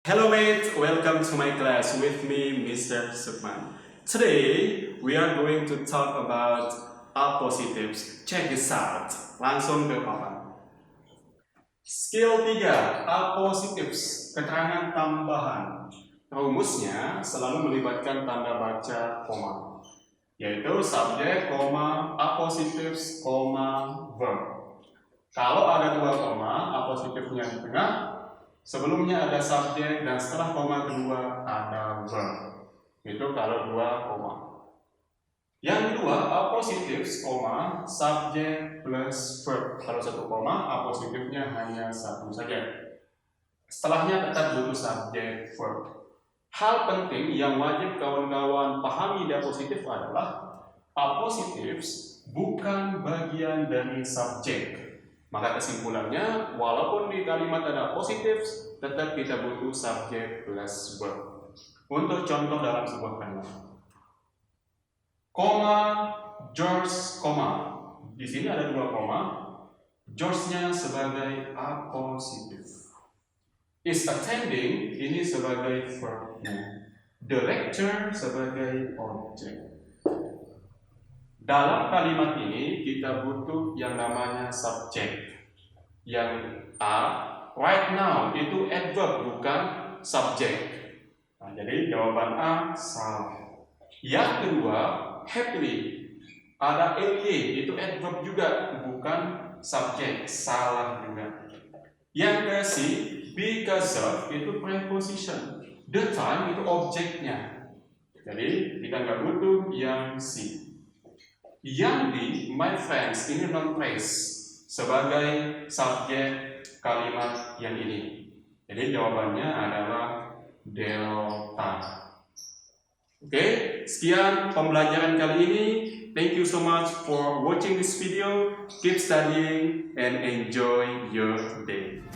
Hello mates, welcome to my class with me, Mr. Sukman. Today, we are going to talk about A positives. Check this out. Langsung ke papan. Skill 3, A positives, keterangan tambahan. Rumusnya selalu melibatkan tanda baca koma, yaitu subjek, koma, A positives, koma, verb. Kalau ada dua koma, A positifnya di tengah, sebelumnya ada subjek dan setelah koma kedua ada verb. Itu kalau dua koma. Yang kedua, A positives, koma, subjek plus verb. Kalau satu koma, A positifnya hanya satu saja. Setelahnya tetap butuh subjek verb. Hal penting yang wajib kawan-kawan pahami di A positif adalah A positives bukan bagian dari subjek. Maka kesimpulannya, walaupun di kalimat ada positives, tetap kita butuh subjek plus verb. Untuk contoh dalam sebuah kalimat, koma, George, koma. Di sini ada dua koma. George-nya sebagai A positif. Is attending ini sebagai verbnya. The lecture sebagai objek. Dalam kalimat ini kita butuh yang namanya subjek. Yang A, right now itu adverb bukan subjek. Nah, jadi jawaban A salah. Yang kedua, happily ada ly itu adverb juga bukan subjek, salah juga. Yang ke C, because of itu preposition. The time itu objeknya. Jadi kita nggak butuh yang C. Yang di my friends ini non place sebagai subjek kalimat yang ini. Jadi jawabannya adalah delta. Oke, sekian pembelajaran kali ini. Thank you so much for watching this video. Keep studying and enjoy your day.